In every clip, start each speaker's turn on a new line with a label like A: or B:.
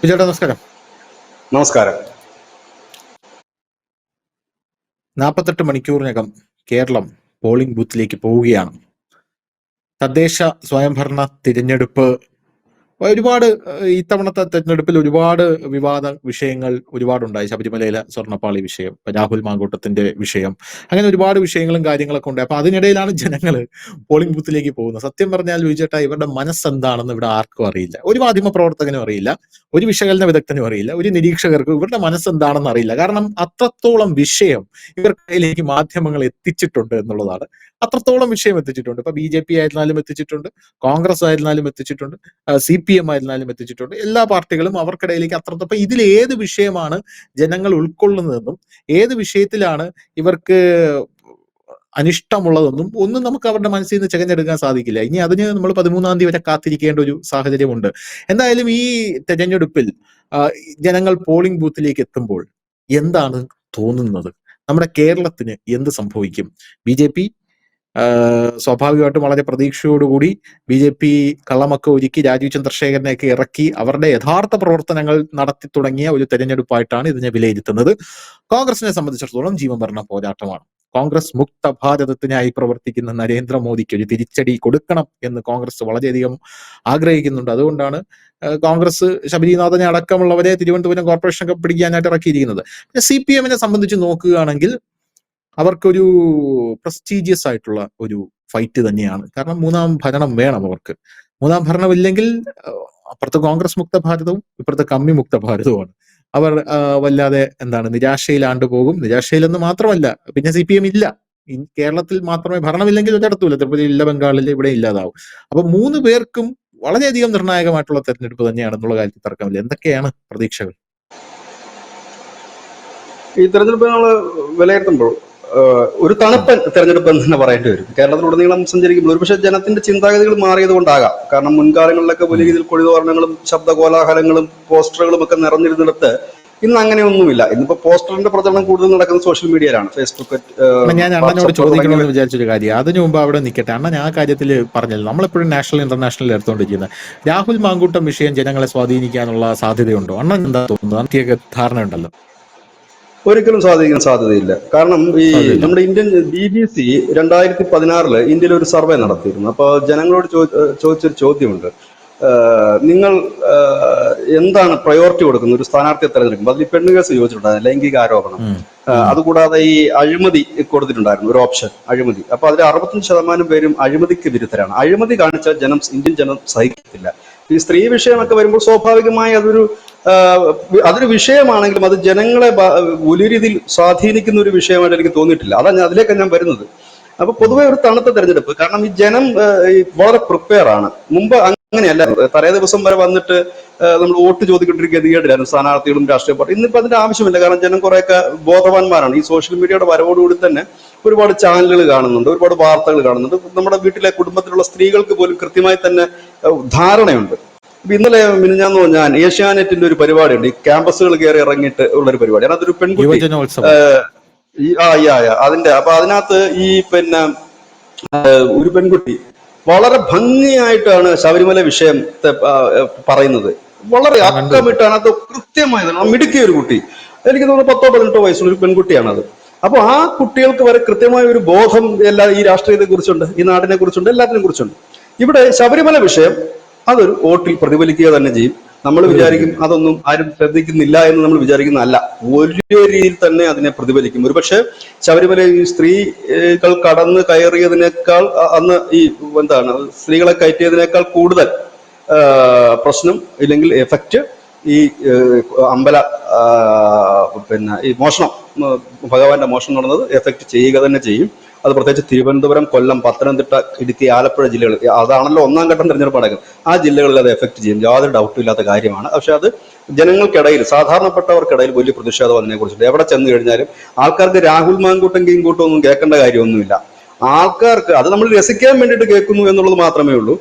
A: ചേട്ടാ നമസ്കാരം.
B: നമസ്കാരം.
A: 48 മണിക്കൂറിനകം കേരളം പോളിംഗ് ബൂത്തിലേക്ക് പോവുകയാണ്. തദ്ദേശ സ്വയംഭരണ തിരഞ്ഞെടുപ്പ് ഒരുപാട് ഇത്തവണത്തെ തെരഞ്ഞെടുപ്പിൽ ഒരുപാട് വിവാദ വിഷയങ്ങൾ ഒരുപാടുണ്ടായി. ശബരിമലയിലെ സ്വർണ്ണപ്പാളി വിഷയം, രാഹുൽ മാങ്കൂട്ടത്തിന്റെ വിഷയം, അങ്ങനെ ഒരുപാട് വിഷയങ്ങളും കാര്യങ്ങളൊക്കെ ഉണ്ട്. അപ്പൊ അതിനിടയിലാണ് ജനങ്ങൾ പോളിംഗ് ബൂത്തിലേക്ക് പോകുന്നത്. സത്യം പറഞ്ഞാൽ വിജയേട്ടാ, ഇവരുടെ മനസ്സെന്താണെന്ന് ഇവിടെ ആർക്കും അറിയില്ല. ഒരു മാധ്യമ പ്രവർത്തകനും അറിയില്ല, ഒരു വിശകലന വിദഗ്ധനും അറിയില്ല, ഒരു നിരീക്ഷകർക്കും ഇവരുടെ മനസ്സെന്താണെന്ന് അറിയില്ല. കാരണം അത്രത്തോളം വിഷയം ഇവർക്കിടയിലേക്ക് മാധ്യമങ്ങൾ എത്തിച്ചിട്ടുണ്ട് എന്നുള്ളതാണ്. അത്രത്തോളം വിഷയം എത്തിച്ചിട്ടുണ്ട്. ഇപ്പൊ BJP ആയിരുന്നാലും എത്തിച്ചിട്ടുണ്ട്, കോൺഗ്രസ് ആയിരുന്നാലും എത്തിച്ചിട്ടുണ്ട്, CPM ആയിരുന്നാലും എത്തിച്ചിട്ടുണ്ട്. എല്ലാ പാർട്ടികളും അവർക്കിടയിലേക്ക് അപ്പൊ ഇതിൽ ഏത് വിഷയമാണ് ജനങ്ങൾ ഉൾക്കൊള്ളുന്നതെന്നും ഏത് വിഷയത്തിലാണ് ഇവർക്ക് അനിഷ്ടമുള്ളതെന്നും ഒന്നും നമുക്ക് അവരുടെ മനസ്സിൽ നിന്ന് തിരഞ്ഞെടുക്കാൻ സാധിക്കില്ല. ഇനി അതിന് നമ്മൾ 13-ാം തീയതി വരെ കാത്തിരിക്കേണ്ട ഒരു സാഹചര്യമുണ്ട്. എന്തായാലും ഈ തെരഞ്ഞെടുപ്പിൽ ജനങ്ങൾ പോളിംഗ് ബൂത്തിലേക്ക് എത്തുമ്പോൾ എന്താണ് തോന്നുന്നത്? നമ്മുടെ കേരളത്തിന് എന്ത് സംഭവിക്കും? BJP സ്വാഭാവികമായിട്ടും വളരെ പ്രതീക്ഷയോടുകൂടി BJP കള്ളമൊക്കെ ഒരുക്കി രാജീവ് ചന്ദ്രശേഖരനെയൊക്കെ ഇറക്കി അവരുടെ യഥാർത്ഥ പ്രവർത്തനങ്ങൾ നടത്തി തുടങ്ങിയ ഒരു തെരഞ്ഞെടുപ്പായിട്ടാണ് ഇതിനെ വിലയിരുത്തുന്നത്. കോൺഗ്രസിനെ സംബന്ധിച്ചിടത്തോളം ജീവൻ മരണ പോരാട്ടമാണ്. കോൺഗ്രസ് മുക്ത ഭാരതത്തിനായി പ്രവർത്തിക്കുന്ന നരേന്ദ്രമോദിക്ക് ഒരു തിരിച്ചടി കൊടുക്കണം എന്ന് കോൺഗ്രസ് വളരെയധികം ആഗ്രഹിക്കുന്നുണ്ട്. അതുകൊണ്ടാണ് കോൺഗ്രസ് ശബരിനാഥനെ അടക്കമുള്ളവരെ തിരുവനന്തപുരം കോർപ്പറേഷൻ പിടിക്കാനായിട്ട് ഇറക്കിയിരിക്കുന്നത്. പിന്നെ CPM-നെ സംബന്ധിച്ച് നോക്കുകയാണെങ്കിൽ അവർക്കൊരു പ്രസ്റ്റീജിയസ് ആയിട്ടുള്ള ഒരു ഫൈറ്റ് തന്നെയാണ്. കാരണം മൂന്നാം ഭരണം വേണം അവർക്ക്. മൂന്നാം ഭരണമില്ലെങ്കിൽ അപ്പുറത്ത് കോൺഗ്രസ് മുക്ത ഭാരതവും ഇപ്പുറത്തെ കമ്മി മുക്ത ഭാരതവുമാണ്. അവർ വല്ലാതെ നിരാശയിലാണ്ട് പോകും. നിരാശയിലെന്ന് മാത്രമല്ല, പിന്നെ CPM ഇല്ല. കേരളത്തിൽ മാത്രമേ ഭരണമില്ലെങ്കിൽ ഒരിടത്തുമില്ല. തിരുപ്പതി ഇല്ല, ബംഗാളിൽ ഇവിടെ ഇല്ലാതാവും. അപ്പൊ 3 പേർക്കും വളരെയധികം നിർണായകമായിട്ടുള്ള തെരഞ്ഞെടുപ്പ് തന്നെയാണെന്നുള്ള കാര്യത്തിൽ തർക്കമില്ല. എന്തൊക്കെയാണ് പ്രതീക്ഷകൾ?
B: ഈ തെരഞ്ഞെടുപ്പ് നമ്മൾ വിലയിരുത്തുമ്പോൾ ഒരു തണുപ്പൻ തെരഞ്ഞെടുപ്പ് എന്ന് തന്നെ പറയേണ്ടി വരും. കേരളത്തിലുടനീളം സഞ്ചരിക്കുമ്പോൾ ഒരുപക്ഷെ ജനത്തിന്റെ ചിന്താഗതികൾ മാറിയത് കൊണ്ടാകാം. കാരണം മുൻകാലങ്ങളിലൊക്കെ വലിയ രീതിയിൽ കൊടിതോരണങ്ങളും ശബ്ദകോലാഹലങ്ങളും പോസ്റ്ററുകളും ഒക്കെ നിറഞ്ഞിരുന്നിടത്ത് ഇന്ന് അങ്ങനെയൊന്നുമില്ല. ഇന്നിപ്പോ പോസ്റ്ററിന്റെ പ്രചരണം കൂടുതൽ നടക്കുന്നത് സോഷ്യൽ മീഡിയയിലാണ്. ഫേസ്ബുക്ക്,
A: ഞാൻ അണ്ണനോട് ചോദിക്കണമെന്ന് വിചാരിച്ചൊരു കാര്യം, അതിനു മുമ്പ് അവിടെ നിൽക്കട്ടെ. അണ്ണൻ ആ കാര്യത്തിൽ പറഞ്ഞല്ലോ, നമ്മളെപ്പോഴും നാഷണൽ ഇന്റർനാഷണൽ എടുത്തുകൊണ്ടിരിക്കുന്നത് രാഹുൽ മാങ്കൂട്ടം വിഷയം ജനങ്ങളെ സ്വാധീനിക്കാനുള്ള സാധ്യതയുണ്ടോ? അണ്ണൻ എന്താ തോന്നുന്നത്? അന്ത്യ ധാരണ ഉണ്ടല്ലോ.
B: ഒരിക്കലും സ്വാധീനിക്കാൻ സാധ്യതയില്ല. കാരണം ഈ നമ്മുടെ ഇന്ത്യൻ BBC 2016 ഇന്ത്യയിൽ ഒരു സർവേ നടത്തിയിരുന്നു. അപ്പോൾ ജനങ്ങളോട് ചോദിച്ചൊരു ചോദ്യമുണ്ട്, നിങ്ങൾ എന്താണ് പ്രയോറിറ്റി കൊടുക്കുന്നത് ഒരു സ്ഥാനാർത്ഥിയെ തെരഞ്ഞെടുക്കുമ്പോൾ? അതിൽ പെണ്ണ് കേസ് ചോദിച്ചിട്ടുണ്ടായിരുന്നു, ലൈംഗിക ആരോപണം, അതുകൂടാതെ ഈ അഴിമതി കൊടുത്തിട്ടുണ്ടായിരുന്നു ഒരു ഓപ്ഷൻ, അഴിമതി. അപ്പൊ അതിൽ 65% പേരും അഴിമതിക്ക് വിരുദ്ധരാണ്. അഴിമതി കാണിച്ചാൽ ഇന്ത്യൻ ജനം സഹിക്കത്തില്ല. ഈ സ്ത്രീ വിഷയമൊക്കെ വരുമ്പോൾ സ്വാഭാവികമായി അതൊരു വിഷയമാണെങ്കിലും അത് ജനങ്ങളെ വലിയ രീതിയിൽ സ്വാധീനിക്കുന്ന ഒരു വിഷയമായിട്ട് എനിക്ക് തോന്നിയിട്ടില്ല. അതിലേക്കാണ് ഞാൻ വരുന്നത്. അപ്പൊ പൊതുവെ ഒരു തണുത്ത തെരഞ്ഞെടുപ്പ്. കാരണം ഈ ജനം വളരെ പ്രിപ്പയർ ആണ്. മുമ്പ് അങ്ങനെയല്ല. തലേ ദിവസം വരെ വന്നിട്ട് നമ്മൾ വോട്ട് ചോദിക്കൊണ്ടിരിക്കുക ഗതികേടില്ലായിരുന്നു സ്ഥാനാർത്ഥികളും രാഷ്ട്രീയ പാർട്ടി. ഇന്നിപ്പോ അതിന്റെ ആവശ്യമില്ല. കാരണം ജനം കുറെയൊക്കെ ബോധവാന്മാരാണ്. ഈ സോഷ്യൽ മീഡിയയുടെ വരവോടുകൂടി തന്നെ ഒരുപാട് ചാനലുകൾ കാണുന്നുണ്ട്, ഒരുപാട് വാർത്തകൾ കാണുന്നുണ്ട്. നമ്മുടെ വീട്ടിലെ കുടുംബത്തിലുള്ള സ്ത്രീകൾക്ക് പോലും കൃത്യമായി തന്നെ ധാരണയുണ്ട്. ഇന്നലെ മിനിഞ്ഞാന്ന് ഞാൻ ഏഷ്യാനെറ്റിന്റെ ഒരു പരിപാടിയുണ്ട്, ഈ ക്യാമ്പസുകൾ കയറി ഇറങ്ങിയിട്ട് ഉള്ളൊരു പരിപാടിയാണ്. അതൊരു പെൺകുട്ടി അതിന്റെ അപ്പൊ അതിനകത്ത് ഈ ഒരു പെൺകുട്ടി വളരെ ഭംഗിയായിട്ടാണ് ശബരിമല വിഷയത്തെ പറയുന്നത്. വളരെ അക്കമിട്ടാണ് അത് കൃത്യമായി മിടുക്കിയ ഒരു കുട്ടി. എനിക്ക് തോന്നുന്നു 10-18 വയസ്സുള്ള ഒരു പെൺകുട്ടിയാണത്. അപ്പൊ ആ കുട്ടികൾക്ക് വരെ കൃത്യമായ ഒരു ബോധം ഈ രാഷ്ട്രീയത്തെ കുറിച്ചുണ്ട്, ഈ നാടിനെ കുറിച്ചുണ്ട്, എല്ലാത്തിനെ കുറിച്ചുണ്ട്. ഇവിടെ ശബരിമല വിഷയം അതൊരു വോട്ടിൽ പ്രതിഫലിക്കുക തന്നെ ചെയ്യും. നമ്മൾ വിചാരിക്കും അതൊന്നും ആരും ശ്രദ്ധിക്കുന്നില്ല എന്ന് നമ്മൾ വിചാരിക്കുന്നതല്ല. വലിയ രീതിയിൽ തന്നെ അതിനെ പ്രതിഫലിക്കും. ഒരുപക്ഷെ ശബരിമല ഈ സ്ത്രീകൾ കടന്ന് കയറിയതിനേക്കാൾ, അന്ന് ഈ സ്ത്രീകളെ കയറ്റിയതിനേക്കാൾ കൂടുതൽ പ്രശ്നം ഇല്ലെങ്കിൽ എഫക്റ്റ് ഈ അമ്പല ഈ മോഷണം, ഭഗവാന്റെ മോഷണം നടന്നത് എഫക്റ്റ് ചെയ്യുക തന്നെ ചെയ്യും. അത് പ്രത്യേകിച്ച് തിരുവനന്തപുരം, കൊല്ലം, പത്തനംതിട്ട, ഇടുക്കി, ആലപ്പുഴ ജില്ലകൾ, അതാണല്ലോ 1-ാം ഘട്ടം തെരഞ്ഞെടുപ്പ് നടക്കുന്നത്. ആ ജില്ലകളിൽ അത് എഫക്ട് ചെയ്യും, യാതൊരു ഡൗട്ടും ഇല്ലാത്ത കാര്യമാണ്. പക്ഷെ അത് ജനങ്ങൾക്കിടയിൽ, സാധാരണപ്പെട്ടവർക്കിടയിൽ വലിയ പ്രതിഷേധം അതിനെക്കുറിച്ചിട്ട്. എവിടെ ചെന്ന് കഴിഞ്ഞാലും ആൾക്കാർക്ക് രാഹുൽ മാങ്കൂട്ടം കീങ്കൂട്ടം ഒന്നും കേൾക്കേണ്ട കാര്യമൊന്നുമില്ല. ആൾക്കാർക്ക് അത് നമ്മൾ രസിക്കാൻ വേണ്ടിയിട്ട് കേൾക്കുന്നു എന്നുള്ളത് മാത്രമേ ഉള്ളൂ.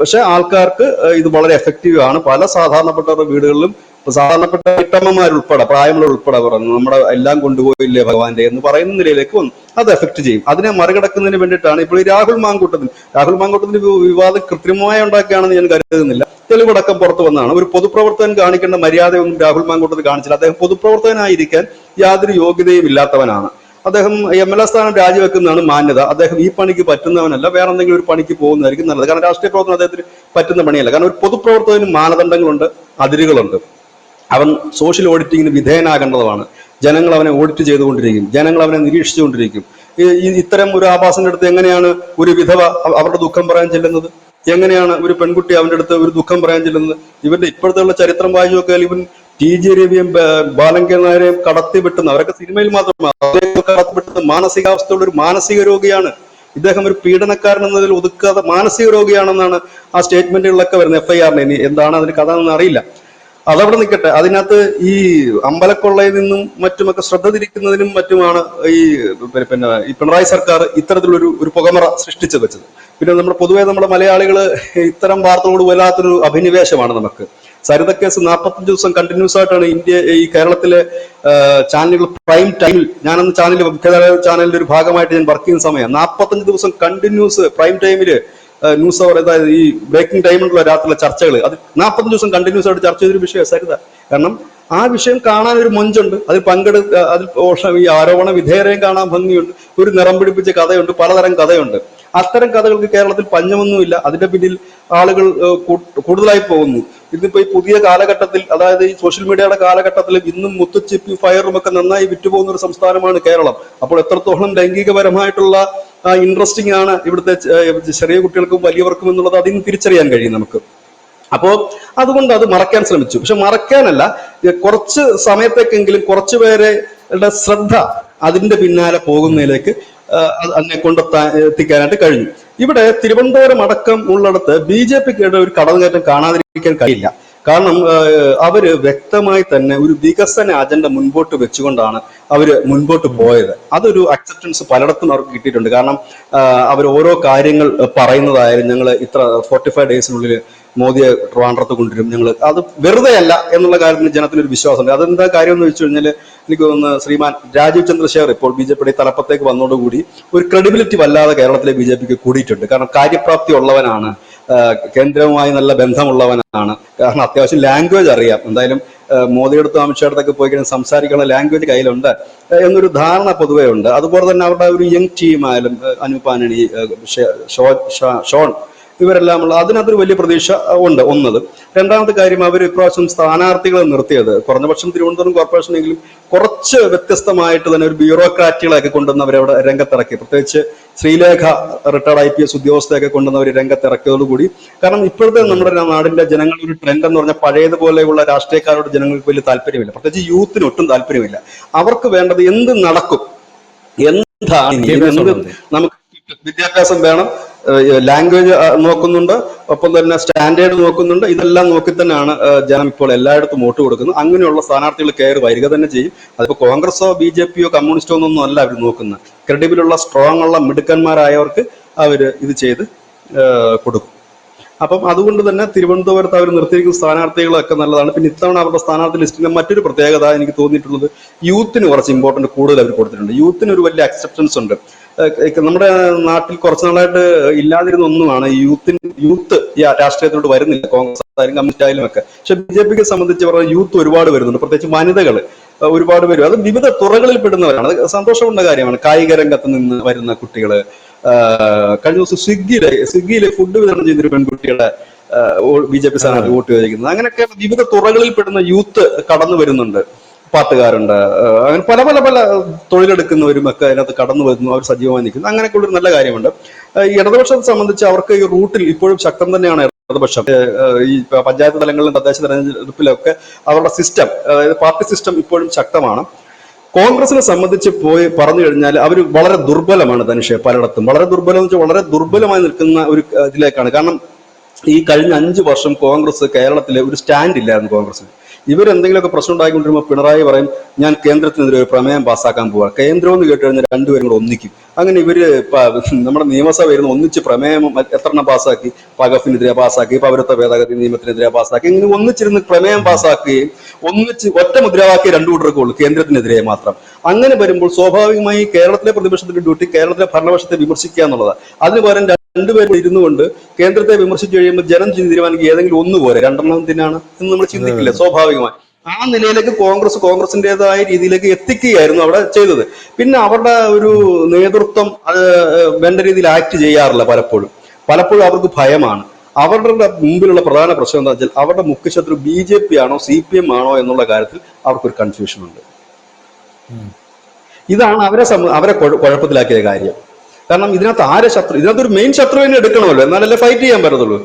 B: പക്ഷെ ആൾക്കാർക്ക് ഇത് വളരെ എഫക്റ്റീവ് ആണ്. പല സാധാരണപ്പെട്ടവരുടെ വീടുകളിലും സാധാരണപ്പെട്ട വീട്ടമ്മമാരുൾപ്പെടെ, പ്രായമുള്ള ഉൾപ്പെടെ പറഞ്ഞു, നമ്മുടെ എല്ലാം കൊണ്ടുപോയില്ലേ ഭഗവാന്റെ എന്ന് പറയുന്ന നിലയിലേക്ക് വന്നു. അത് എഫക്ട് ചെയ്യും. അതിനെ മറികടക്കുന്നതിന് വേണ്ടിയിട്ടാണ് ഇപ്പോൾ ഈ രാഹുൽ മാങ്കൂട്ടത്തിന്റെ വിവാദം കൃത്രിമമായി ഉണ്ടാക്കുകയാണെന്ന് ഞാൻ കരുതുന്നില്ല. തെളിവടക്കം പുറത്തു വന്നതാണ്. ഒരു പൊതുപ്രവർത്തകൻ കാണിക്കേണ്ട മര്യാദയൊന്നും രാഹുൽ മാങ്കൂട്ടത്തിൽ കാണിച്ചില്ല. അദ്ദേഹം പൊതുപ്രവർത്തകനായിരിക്കാൻ യാതൊരു യോഗ്യതയും ഇല്ലാത്തവനാണ്. അദ്ദേഹം MLA സ്ഥാനം രാജിവെക്കുന്നതാണ് മാന്യത. അദ്ദേഹം ഈ പണിക്ക് പറ്റുന്നവനല്ല, വേറെ എന്തെങ്കിലും ഒരു പണിക്ക് പോകുന്നതായിരിക്കും നല്ലത്. കാരണം രാഷ്ട്രീയ പ്രവർത്തനം അദ്ദേഹത്തിന് പറ്റുന്ന പണിയല്ല. കാരണം ഒരു പൊതുപ്രവർത്തകന് മാനദണ്ഡങ്ങളുണ്ട്, അതിരുകളുണ്ട്. അവൻ സോഷ്യൽ ഓഡിറ്റിങ്ങിന് വിധേയനാകേണ്ടതാണ്. ജനങ്ങൾ അവനെ ഓഡിറ്റ് ചെയ്തുകൊണ്ടിരിക്കും, ജനങ്ങൾ അവനെ നിരീക്ഷിച്ചുകൊണ്ടിരിക്കും. ഇത്തരം ഒരു ആഭാസന്റെ അടുത്ത് എങ്ങനെയാണ് ഒരു വിധവ അവരുടെ ദുഃഖം പറയാൻ ചെല്ലുന്നത്? എങ്ങനെയാണ് ഒരു പെൺകുട്ടി അവന്റെ അടുത്ത് ഒരു ദുഃഖം പറയാൻ ചെല്ലുന്നത്? ഇവന്റെ ഇപ്പോഴത്തെ ചരിത്രം വായിച്ചു നോക്കിയാൽ ഇവൻ TJ രവിയും ബാലങ്കർ നായരെയും കടത്തിവിട്ടുന്ന, അവരൊക്കെ സിനിമയിൽ മാത്രമാണ്, കടത്തിവിട്ടുന്ന മാനസികാവസ്ഥയുള്ള ഒരു മാനസിക രോഗിയാണ് ഇദ്ദേഹം. ഒരു പീഡനക്കാരൻ എന്നതിൽ ഒതുക്കാതെ മാനസിക രോഗിയാണെന്നാണ് ആ സ്റ്റേറ്റ്മെന്റുകളിലൊക്കെ വരുന്നത്. FIR-ന്. ഇനി എന്താണ് അതിന് കഥ എന്ന് അറിയില്ല. അതവിടെ നിൽക്കട്ടെ. അതിനകത്ത് ഈ അമ്പലക്കൊള്ളയിൽ നിന്നും മറ്റുമൊക്കെ ശ്രദ്ധ തിരിക്കുന്നതിനും മറ്റുമാണ് ഈ പിണറായി സർക്കാർ ഇത്തരത്തിലൊരു പുകമറ സൃഷ്ടിച്ചു വെച്ചത്. പിന്നെ പൊതുവെ നമ്മുടെ മലയാളികൾ ഇത്തരം വാർത്തകളോട് വല്ലാത്തൊരു അഭിനിവേശമാണ് നമുക്ക്. സരിത കേസ് 45 ദിവസം കണ്ടിന്യൂസ് ആയിട്ടാണ് ഈ കേരളത്തിലെ ചാനലുകൾ പ്രൈം ടൈമിൽ, ഞാനന്ന് ചാനലിന്റെ ഒരു ഭാഗമായിട്ട് ഞാൻ വർക്ക് ചെയ്യുന്ന സമയം 45 ദിവസം കണ്ടിന്യൂസ് പ്രൈം ടൈമില് ന്യൂസ് അവർ, അതായത് ഈ ബ്രേക്കിംഗ് ടൈമിലുള്ള രാത്രിയിലെ ചർച്ചകൾ, അത് 45 ദിവസം കണ്ടിന്യൂസ് ആയിട്ട് ചർച്ച ചെയ്തൊരു വിഷയം സരിത. കാരണം ആ വിഷയം കാണാൻ ഒരു മൊഞ്ചുണ്ട്, അതിൽ അതിൽ ഈ ആരോപണ വിധേയരെയും കാണാൻ ഭംഗിയുണ്ട്, ഒരു നിറം പിടിപ്പിച്ച കഥയുണ്ട്, പലതരം കഥയുണ്ട്. അത്തരം കഥകൾക്ക് കേരളത്തിൽ പഞ്ഞമൊന്നുമില്ല. അതിന്റെ പിന്നിൽ ആളുകൾ കൂടുതലായി പോകുന്നു. ഇതിപ്പോ ഈ പുതിയ കാലഘട്ടത്തിൽ, അതായത് ഈ സോഷ്യൽ മീഡിയയുടെ കാലഘട്ടത്തിൽ ഇന്നും മുത്തുച്ചിപ്പി ഫയറും ഒക്കെ നന്നായി വിറ്റുപോകുന്ന ഒരു സംസ്ഥാനമാണ് കേരളം. അപ്പോൾ എത്രത്തോളം ലൈംഗികപരമായിട്ടുള്ള ഇൻട്രസ്റ്റിംഗ് ആണ് ഇവിടുത്തെ ചെറിയ കുട്ടികൾക്കും വലിയവർക്കും എന്നുള്ളത് അതിന് തിരിച്ചറിയാൻ കഴിയും നമുക്ക്. അപ്പോ അതുകൊണ്ട് അത് മറയ്ക്കാൻ ശ്രമിച്ചു. പക്ഷെ മറയ്ക്കാനല്ല, കുറച്ച് സമയത്തേക്കെങ്കിലും കുറച്ചു പേരുടെ ശ്രദ്ധ അതിന്റെ പിന്നാലെ പോകുന്നതിലേക്ക് അതിനെ എത്തിക്കാനായിട്ട് കഴിഞ്ഞു. ഇവിടെ തിരുവനന്തപുരം അടക്കം ഉള്ളിടത്ത് BJPക്ക് ഒരു കടന്നുകയറ്റം കാണാതിരിക്കാൻ കഴിയില്ല. കാരണം അവര് വ്യക്തമായി തന്നെ ഒരു വികസന അജണ്ട മുൻപോട്ട് വെച്ചുകൊണ്ടാണ് അവര് മുൻപോട്ട് പോയത്. അതൊരു അക്സെപ്റ്റൻസ് പലയിടത്തും അവർക്ക് കിട്ടിയിട്ടുണ്ട്. കാരണം അവർ ഓരോ കാര്യങ്ങൾ പറയുന്നതായാലും, ഞങ്ങൾ ഇത്ര 45 ഡേയ്സിനുള്ളിൽ മോദിയെ ട്രിവാൻഡ്രത്ത് കൊണ്ടുവരും, ഞങ്ങൾ അത് വെറുതെ അല്ല എന്നുള്ള കാര്യത്തിന് ജനത്തിനൊരു വിശ്വാസമുണ്ട്. അതെന്താ കാര്യം എന്ന് വെച്ച് കഴിഞ്ഞാൽ, എനിക്ക് തോന്നുന്നു ശ്രീമാൻ രാജീവ് ചന്ദ്രശേഖർ ഇപ്പോൾ BJPയുടെ തലപ്പത്തേക്ക് വന്നതോടുകൂടി ഒരു ക്രെഡിബിലിറ്റി വല്ലാതെ കേരളത്തിലെ BJPക്ക് കൂടിയിട്ടുണ്ട്. കാരണം കാര്യപ്രാപ്തി ഉള്ളവനാണ്, കേന്ദ്രവുമായി നല്ല ബന്ധമുള്ളവനാണ്. കാരണം അത്യാവശ്യം ലാംഗ്വേജ് അറിയാം. എന്തായാലും മോദിയെടുത്തും അമിത്ഷാടുത്തൊക്കെ പോയി കഴിഞ്ഞാൽ സംസാരിക്കാനുള്ള ലാംഗ്വേജ് കയ്യിലുണ്ട് എന്നൊരു ധാരണ പൊതുവേ ഉണ്ട്. അതുപോലെ തന്നെ അവരുടെ ഒരു യങ് ടീം ആയാലും അനൂപ് ആന്റണി, ഷോൺ, ഇവരെല്ലാം ഉള്ള അതിനകത്തൊരു വലിയ പ്രതീക്ഷ ഉണ്ട്. ഒന്നത്. രണ്ടാമത്തെ കാര്യം, അവർ ഇപ്രാവശ്യം സ്ഥാനാർത്ഥികളെ നിർത്തിയത് കുറഞ്ഞപക്ഷം തിരുവനന്തപുരം കോർപ്പറേഷനെങ്കിലും കുറച്ച് വ്യത്യസ്തമായിട്ട് തന്നെ ഒരു ബ്യൂറോക്രാറ്റുകളെയൊക്കെ കൊണ്ടുവന്ന് അവരവിടെ രംഗത്തിറക്കി. പ്രത്യേകിച്ച് ശ്രീലേഖ റിട്ടയർഡ് IPS ഉദ്യോഗസ്ഥയൊക്കെ കൊണ്ടുവന്നവർ രംഗത്തിറക്കിയതോടുകൂടി. കാരണം ഇപ്പോഴത്തെ നമ്മുടെ നാടിന്റെ ജനങ്ങളുടെ ഒരു ട്രെൻഡ് എന്ന് പറഞ്ഞാൽ പഴയതുപോലെയുള്ള രാഷ്ട്രീയക്കാരോട് ജനങ്ങൾക്ക് വലിയ താല്പര്യമില്ല. പ്രത്യേകിച്ച് യൂത്തിന് ഒട്ടും താല്പര്യമില്ല. അവർക്ക് വേണ്ടത് എന്ത് നടക്കും, എന്താണ്, നമുക്ക് വിദ്യാഭ്യാസം വേണം, ലാംഗ്വേജ് നോക്കുന്നുണ്ട്, ഒപ്പം തന്നെ സ്റ്റാൻഡേർഡ് നോക്കുന്നുണ്ട്. ഇതെല്ലാം നോക്കി തന്നെയാണ് ജനം ഇപ്പോൾ എല്ലായിടത്തും വോട്ട് കൊടുക്കുന്നത്. അങ്ങനെയുള്ള സ്ഥാനാർത്ഥികൾ കയറി വരിക തന്നെ ചെയ്യും. അതിപ്പോ കോൺഗ്രസോ BJPയോ കമ്മ്യൂണിസ്റ്റോ ഒന്നും അല്ല അവർ നോക്കുന്നത്. ക്രെഡിബിലുള്ള സ്ട്രോങ് ഉള്ള മിടുക്കന്മാരായവർക്ക് അവര് ഇത് ചെയ്ത് കൊടുക്കും. അപ്പം അതുകൊണ്ട് തന്നെ തിരുവനന്തപുരത്ത് അവർ നിർത്തിയിരിക്കുന്ന സ്ഥാനാർത്ഥികളൊക്കെ നല്ലതാണ്. പിന്നെ ഇത്തവണ അവരുടെ സ്ഥാനാർത്ഥി ലിസ്റ്റിന്റെ മറ്റൊരു പ്രത്യേകത എനിക്ക് തോന്നിയിട്ടുള്ളത്, യൂത്തിന് കുറച്ച് ഇമ്പോർട്ടന്റ് കൂടുതൽ അവർ കൊടുത്തിട്ടുണ്ട്. യൂത്തിന് ഒരു വലിയ അക്സെപ്റ്റൻസ് ഉണ്ട്. നമ്മുടെ നാട്ടിൽ കുറച്ചു നാളായിട്ട് ഇല്ലാതിരുന്ന ഒന്നുമാണ് യൂത്ത് ഈ രാഷ്ട്രീയത്തിലോട്ട് വരുന്നില്ല. കോൺഗ്രസ് ആയാലും കമ്മ്യൂണിസ്റ്റ് ആയാലും ഒക്കെ. പക്ഷെ BJPക്ക് സംബന്ധിച്ച് പറഞ്ഞാൽ യൂത്ത് ഒരുപാട് വരുന്നുണ്ട്. പ്രത്യേകിച്ച് വനിതകൾ ഒരുപാട് വരും. അത് വിവിധ തുറകളിൽ പെടുന്നവരാണ്. അത് സന്തോഷമുള്ള കാര്യമാണ്. കായിക രംഗത്ത് നിന്ന് വരുന്ന കുട്ടികള്, കഴിഞ്ഞ ദിവസം സ്വിഗ്ഗിയിലെ ഫുഡ് വിതരണം ചെയ്തൊരു പെൺകുട്ടികളെ BJP സ്ഥാനാർത്ഥി വോട്ട് ചോദിക്കുന്നത്. അങ്ങനെയൊക്കെ വിവിധ തുറകളിൽ പെടുന്ന യൂത്ത് കടന്നു വരുന്നുണ്ട്. പാട്ടുകാരുണ്ട്, അങ്ങനെ പല പല പല തൊഴിലെടുക്കുന്നവരും ഒക്കെ അതിനകത്ത് കടന്നു വരുന്നു, അവർ സജീവമായി നിൽക്കുന്നു. അങ്ങനെയൊക്കെ ഉള്ളൊരു നല്ല കാര്യമുണ്ട്. ഈ ഇടതുപക്ഷത്തെ സംബന്ധിച്ച് അവർക്ക് ഈ റൂട്ടിൽ ഇപ്പോഴും ശക്തം തന്നെയാണ് ഇടതുപക്ഷം. ഈ പഞ്ചായത്ത് തലങ്ങളിലും തദ്ദേശ തെരഞ്ഞെടുപ്പിലൊക്കെ അവരുടെ സിസ്റ്റം, അതായത് പാർട്ടി സിസ്റ്റം ഇപ്പോഴും ശക്തമാണ്. കോൺഗ്രസിനെ സംബന്ധിച്ച് പറഞ്ഞു കഴിഞ്ഞാൽ അവർ വളരെ ദുർബലമാണ്. ധനുഷ്, പലയിടത്തും വളരെ ദുർബലം എന്ന് വെച്ചാൽ വളരെ ദുർബലമായി നിൽക്കുന്ന ഒരു ഇതിലേക്കാണ്. കാരണം ഈ കഴിഞ്ഞ 5 വർഷം കോൺഗ്രസ് കേരളത്തിലെ ഒരു സ്റ്റാൻഡ് ഇല്ലായിരുന്നു കോൺഗ്രസിന്. ഇവരെന്തെങ്കിലുമൊക്കെ പ്രശ്നം ഉണ്ടായിക്കൊണ്ടിരുമ്പോൾ പിണറായി പറയും ഞാൻ കേന്ദ്രത്തിനെതിരെ ഒരു പ്രമേയം പാസ്സാക്കാൻ പോവാ. കേന്ദ്രം എന്ന് കേട്ട് കഴിഞ്ഞാൽ രണ്ടുപേരും കൂടെ ഒന്നിക്കും. അങ്ങനെ ഇവര് നമ്മുടെ നിയമസഭ ഇരുന്ന് ഒന്നിച്ച് പ്രമേയം എത്രണ്ണം പാസ്സാക്കി, വഖഫിനെതിരെ പാസ്സാക്കി, പൗരത്വ ഭേദഗതി നിയമത്തിനെതിരെ പാസ്സാക്കി, ഇങ്ങനെ ഒന്നിച്ചിരുന്ന് പ്രമേയം പാസ്സാക്കുകയും ഒന്നിച്ച് ഒറ്റ മുദ്രാവാക്യം രണ്ടു കൂട്ടർക്കുള്ളൂ, കേന്ദ്രത്തിനെതിരെ മാത്രം. അങ്ങനെ വരുമ്പോൾ സ്വാഭാവികമായി കേരളത്തിലെ പ്രതിപക്ഷത്തിന്റെ ഡ്യൂട്ടി കേരളത്തിലെ ഭരണപക്ഷത്തെ വിമർശിക്കുക എന്നുള്ളതാണ്. അതിന് പകരം രണ്ടുപേരും ഇരുന്നു കൊണ്ട് കേന്ദ്രത്തെ വിമർശിച്ചു കഴിയുമ്പോൾ ജനം തീരുമാനിക്കുക ഏതെങ്കിലും ഒന്ന് പോരെ, രണ്ടെണ്ണം എന്തിനാണ് എന്ന് നമ്മൾ ചിന്തിക്കില്ല സ്വാഭാവികമായി. ആ നിലയിലേക്ക് കോൺഗ്രസിന്റേതായ രീതിയിലേക്ക് എത്തിക്കുകയായിരുന്നു അവിടെ ചെയ്തത്. പിന്നെ അവരുടെ ഒരു നേതൃത്വം വേണ്ട രീതിയിൽ ആക്ട് ചെയ്യാറില്ല. പലപ്പോഴും അവർക്ക് ഭയമാണ്. അവരുടെ മുമ്പിലുള്ള പ്രധാന പ്രശ്നം എന്താ വെച്ചാൽ അവരുടെ മുഖ്യശത്രു BJP ആണോ CPM ആണോ എന്നുള്ള കാര്യത്തിൽ അവർക്കൊരു കൺഫ്യൂഷൻ ഉണ്ട്. ഇതാണ് അവരെ കുഴപ്പത്തിലാക്കിയ കാര്യം. കാരണം ഇതിനകത്ത് ആരെ ശത്രു, ഇതിനകത്ത് ഒരു മെയിൻ ശത്രുവിനെ എടുക്കണമല്ലോ, എന്നാലല്ലേ ഫൈറ്റ് ചെയ്യാൻ പറ്റത്തുള്ളൂ.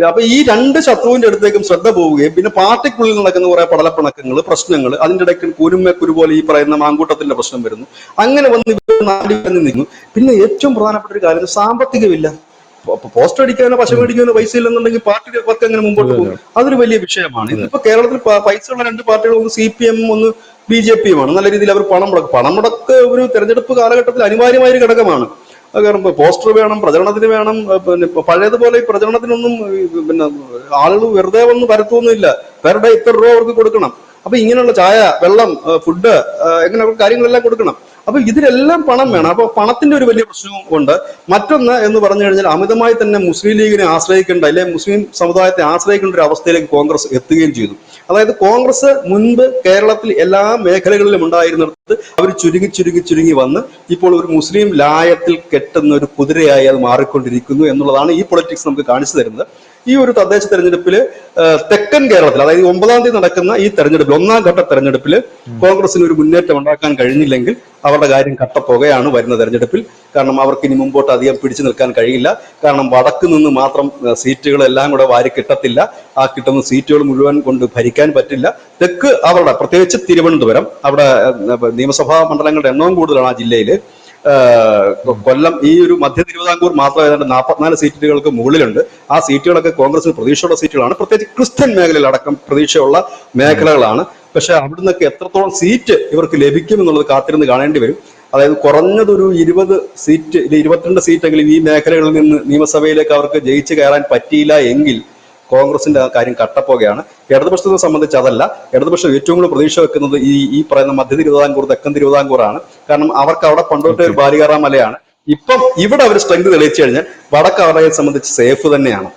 B: അപ്പൊ ഈ രണ്ട് ശത്രുവിന്റെ അടുത്തേക്കും ശ്രദ്ധ പോവുകയും പിന്നെ പാർട്ടിക്കുള്ളിൽ നടക്കുന്ന കുറെ പടലപ്പിണക്കങ്ങൾ, പ്രശ്നങ്ങൾ, അതിന്റെ ഇടയ്ക്ക് കുരുമക്കുരു പോലെ ഈ പറയുന്ന മാങ്കൂട്ടത്തിന്റെ പ്രശ്നം വരുന്നു. അങ്ങനെ വന്ന് നാടി വന്ന് നിന്നു. പിന്നെ ഏറ്റവും പ്രധാനപ്പെട്ട ഒരു കാര്യം സാമ്പത്തികമില്ല. പോസ്റ്റർ അടിക്കാനോ പശ മേടിക്കാനോ പൈസ ഇല്ലെന്നുണ്ടെങ്കിൽ പാർട്ടിയുടെ വർക്ക് എങ്ങനെ മുമ്പോട്ട് പോകും? അതൊരു വലിയ വിഷയമാണ്. ഇതിപ്പോ കേരളത്തിൽ പൈസ ഉള്ള രണ്ട് പാർട്ടികൾ, ഒന്ന് CPM ഒന്ന് BJP യുമാണ്. നല്ല രീതിയിൽ അവർ പണം മുടക്ക് ഒരു തെരഞ്ഞെടുപ്പ് കാലഘട്ടത്തിൽ അനിവാര്യമായ ഒരു ഘടകമാണ്. കാരണം പോസ്റ്റർ വേണം, പ്രചരണത്തിന് വേണം. പിന്നെ പഴയതുപോലെ ഈ പ്രചരണത്തിനൊന്നും പിന്നെ ആളുകൾ വെറുതെ ഒന്നും പരത്തൊന്നുമില്ല. പെർ ഡേ ഇത്ര രൂപ അവർക്ക് കൊടുക്കണം. അപ്പൊ ഇങ്ങനെയുള്ള ചായ, വെള്ളം, ഫുഡ്, എങ്ങനെ കാര്യങ്ങളെല്ലാം കൊടുക്കണം. അപ്പൊ ഇതിലെല്ലാം പണം വേണം. അപ്പൊ പണത്തിന്റെ ഒരു വലിയ പ്രശ്നവും ഉണ്ട്. മറ്റൊന്ന് എന്ന് പറഞ്ഞു കഴിഞ്ഞാൽ അമിതമായി തന്നെ മുസ്ലിം ലീഗിനെ ആശ്രയിക്കേണ്ട, അല്ലെ മുസ്ലിം സമുദായത്തെ ആശ്രയിക്കേണ്ട ഒരു അവസ്ഥയിലേക്ക് കോൺഗ്രസ് എത്തുകയും ചെയ്തു. അതായത് കോൺഗ്രസ് മുൻപ് കേരളത്തിൽ എല്ലാ മേഖലകളിലും ഉണ്ടായിരുന്നിടത്ത് അവർ ചുരുങ്ങി വന്ന് ഇപ്പോൾ ഒരു മുസ്ലിം ലായത്തിൽ കെട്ടുന്ന ഒരു കുതിരയായി അത് മാറിക്കൊണ്ടിരിക്കുന്നു എന്നുള്ളതാണ് ഈ പൊളിറ്റിക്സ് നമുക്ക് കാണിച്ചു തരുന്നത്. ഈ ഒരു തദ്ദേശ തെരഞ്ഞെടുപ്പിൽ തെക്കൻ കേരളത്തിൽ, അതായത് 9-ാം തീയതി നടക്കുന്ന ഈ തെരഞ്ഞെടുപ്പിൽ, 1ാം ഘട്ട തെരഞ്ഞെടുപ്പിൽ കോൺഗ്രസിന് ഒരു മുന്നേറ്റം ഉണ്ടാക്കാൻ കഴിഞ്ഞില്ലെങ്കിൽ അവരുടെ കാര്യം കട്ടപ്പുകയാണ് വരുന്ന തെരഞ്ഞെടുപ്പിൽ. കാരണം അവർക്ക് ഇനി മുമ്പോട്ട് അധികം പിടിച്ചു നിൽക്കാൻ കഴിയില്ല. കാരണം വടക്ക് നിന്ന് മാത്രം സീറ്റുകളെല്ലാം കൂടെ വാരി കിട്ടത്തില്ല. ആ കിട്ടുന്ന സീറ്റുകൾ മുഴുവൻ കൊണ്ട് ഭരിക്കാൻ പറ്റില്ല. തെക്ക് അവരുടെ, പ്രത്യേകിച്ച് തിരുവനന്തപുരം, അവിടെ നിയമസഭാ മണ്ഡലങ്ങളുടെ എണ്ണവും കൂടുതലാണ് ആ ജില്ലയിൽ. കൊല്ലം, ഈ ഒരു മധ്യ തിരുവിതാംകൂർ മാത്രം ഏതാണ്ട് 44 സീറ്റുകൾക്ക് മുകളിലുണ്ട്. ആ സീറ്റുകളൊക്കെ കോൺഗ്രസിന് പ്രതീക്ഷയുള്ള സീറ്റുകളാണ്. പ്രത്യേകിച്ച് ക്രിസ്ത്യൻ മേഖലയിൽ അടക്കം പ്രതീക്ഷയുള്ള മേഖലകളാണ്. പക്ഷെ അവിടുന്നൊക്കെ എത്രത്തോളം സീറ്റ് ഇവർക്ക് ലഭിക്കും എന്നുള്ളത് കാത്തിരുന്ന് കാണേണ്ടി വരും. അതായത് കുറഞ്ഞതൊരു 20 സീറ്റ്, 22 സീറ്റെങ്കിലും ഈ മേഖലകളിൽ നിന്ന് നിയമസഭയിലേക്ക് അവർക്ക് ജയിച്ചു കയറാൻ പറ്റിയില്ല എങ്കിൽ കോൺഗ്രസിന്റെ കാര്യം കട്ടപ്പോകയാണ്. ഇടതുപക്ഷത്തെ സംബന്ധിച്ച് അതല്ല. ഇടതുപക്ഷം ഏറ്റവും കൂടുതൽ പ്രതീക്ഷ വെക്കുന്നത് ഈ പറയുന്ന മധ്യ തിരുവിതാംകൂർ, തെക്കൻ തിരുവിതാംകൂറാണ്. കാരണം അവർക്ക് അവിടെ പണ്ടോട്ടേ ഒരു ബാലികാറാം മലയാണ്. ഇപ്പം ഇവിടെ അവർ സ്ട്രെങ്ത് തെളിയിച്ചു കഴിഞ്ഞാൽ വടക്ക് അവരെ സംബന്ധിച്ച് സേഫ് തന്നെയാണ്.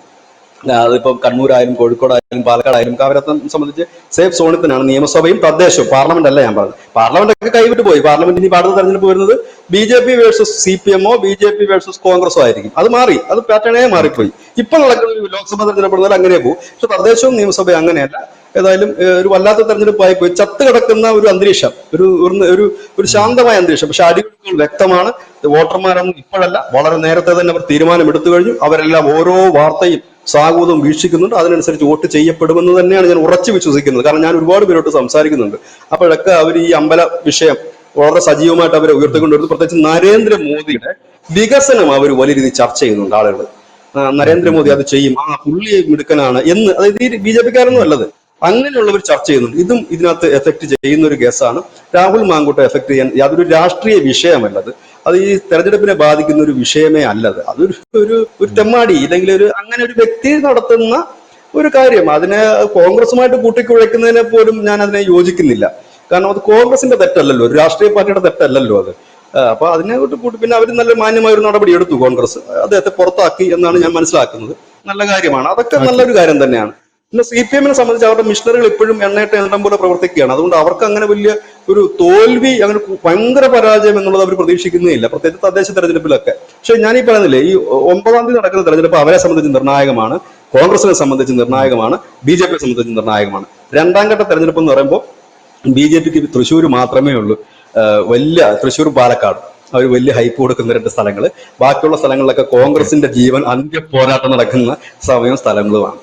B: അതിപ്പം കണ്ണൂരായാലും കോഴിക്കോടായാലും പാലക്കാടായാലും അവരെ സംബന്ധിച്ച് സേഫ് സോണിൽ തന്നെയാണ്. നിയമസഭയും തദ്ദേശവും, പാർലമെന്റ് അല്ല ഞാൻ പറഞ്ഞത്. പാർലമെന്റ് ഒക്കെ കൈവിട്ട് പോയി. പാർലമെന്റ് ഇനി അടുത്ത തെരഞ്ഞെടുപ്പ് വരുന്നത് BJP വേഴ്സസ് CPM ഓ BJP വേഴ്സസ് കോൺഗ്രസോ ആയിരിക്കും. അത് മാറി, അത് പാറ്റേണേ മാറിപ്പോയി. ഇപ്പൊ നടക്കുന്ന ലോക്സഭ തെരഞ്ഞെടുപ്പ് അങ്ങനെ പോകും. പക്ഷെ തദ്ദേശവും നിയമസഭയും അങ്ങനെയല്ല. ഏതായാലും ഒരു വല്ലാത്ത തെരഞ്ഞെടുപ്പായി പോയി. ചത്ത് കിടക്കുന്ന ഒരു അന്തരീക്ഷം, ഒരു ശാന്തമായ അന്തരീക്ഷം. പക്ഷെ അടിയൊഴുക്കുകൾ വ്യക്തമാണ്. വോട്ടർമാരൊന്നും ഇപ്പോഴല്ല, വളരെ നേരത്തെ തന്നെ അവർ തീരുമാനം എടുത്തു കഴിഞ്ഞു. അവരെല്ലാം ഓരോ വാർത്തയും സാഹൂതം വീക്ഷിക്കുന്നുണ്ട്. അതിനനുസരിച്ച് വോട്ട് ചെയ്യപ്പെടുമെന്ന് തന്നെയാണ് ഞാൻ ഉറച്ചു വിശ്വസിക്കുന്നത്. കാരണം ഞാൻ ഒരുപാട് പേരോട്ട് സംസാരിക്കുന്നുണ്ട്. അപ്പോഴൊക്കെ അവർ ഈ അമ്പല വിഷയം വളരെ സജീവമായിട്ട് അവരെ ഉയർത്തിക്കൊണ്ടുവരുന്നു. പ്രത്യേകിച്ച് നരേന്ദ്രമോദിയുടെ വികസനം അവർ വലിയ രീതിയിൽ ചർച്ച ചെയ്യുന്നുണ്ട് ആളുകൾ. നരേന്ദ്രമോദി അത് ചെയ്യും, പുള്ളി മിടുക്കനാണ് എന്ന്, അതായത് ഈ BJP കാരൊന്നും അല്ലത്, അങ്ങനെയുള്ളവർ ചർച്ച ചെയ്യുന്നുണ്ട്. ഇതും ഇതിനകത്ത് എഫക്ട് ചെയ്യുന്ന ഒരു കേസാണ്. രാഹുൽ മാങ്കൂട്ടെ എഫക്ട് ചെയ്യാൻ യാതൊരു രാഷ്ട്രീയ വിഷയമല്ലത്. അത് ഈ തെരഞ്ഞെടുപ്പിനെ ബാധിക്കുന്ന ഒരു വിഷയമേ അല്ലത്. അതൊരു തെമ്മാടി, ഇല്ലെങ്കിൽ അങ്ങനെ ഒരു വ്യക്തി നടത്തുന്ന ഒരു കാര്യം. അതിനെ കോൺഗ്രസുമായിട്ട് കൂട്ടിക്കുഴയ്ക്കുന്നതിനെ പോലും ഞാൻ അതിനെ യോജിക്കുന്നില്ല. കാരണം അത് കോൺഗ്രസിന്റെ തെറ്റല്ലല്ലോ, ഒരു രാഷ്ട്രീയ പാർട്ടിയുടെ തെറ്റല്ലല്ലോ അത്. അപ്പൊ അതിനെ കൂട്ടി പിന്നെ അവർ നല്ല മാന്യമായ ഒരു നടപടി എടുത്തു. കോൺഗ്രസ് അദ്ദേഹത്തെ പുറത്താക്കി എന്നാണ് ഞാൻ മനസ്സിലാക്കുന്നത്. നല്ല കാര്യമാണ്, അതൊക്കെ നല്ലൊരു കാര്യം തന്നെയാണ്. പിന്നെ CPM സംബന്ധിച്ച് അവരുടെ മിഷണറികൾ ഇപ്പോഴും എണ്ണയിട്ട് എണ്ണം പോലെ പ്രവർത്തിക്കുകയാണ്. അതുകൊണ്ട് അവർക്ക് അങ്ങനെ വലിയ ഒരു തോൽവി, അങ്ങനെ ഭയങ്കര പരാജയം എന്നുള്ളത് അവർ പ്രതീക്ഷിക്കുന്നേയില്ല, പ്രത്യേകിച്ച് തദ്ദേശ തെരഞ്ഞെടുപ്പിലൊക്കെ. പക്ഷെ ഞാനീ പറയുന്നില്ലേ, ഈ 9-ാം തീയതി നടക്കുന്ന തെരഞ്ഞെടുപ്പ് അവരെ സംബന്ധിച്ച് നിർണായകമാണ്, കോൺഗ്രസിനെ സംബന്ധിച്ച് നിർണായകമാണ്, BJP സംബന്ധിച്ച് നിർണായകമാണ്. 2ാം ഘട്ട തെരഞ്ഞെടുപ്പ് എന്ന് പറയുമ്പോൾ BJPക്ക് തൃശ്ശൂർ മാത്രമേ ഉള്ളൂ വലിയ, തൃശ്ശൂർ പാലക്കാട് അവർ വലിയ ഹൈപ്പ് കൊടുക്കുന്ന 2 സ്ഥലങ്ങൾ. ബാക്കിയുള്ള സ്ഥലങ്ങളിലൊക്കെ കോൺഗ്രസിന്റെ ജീവൻ അന്ത്യ പോരാട്ടം നടക്കുന്ന സമയവും സ്ഥലങ്ങളുമാണ്.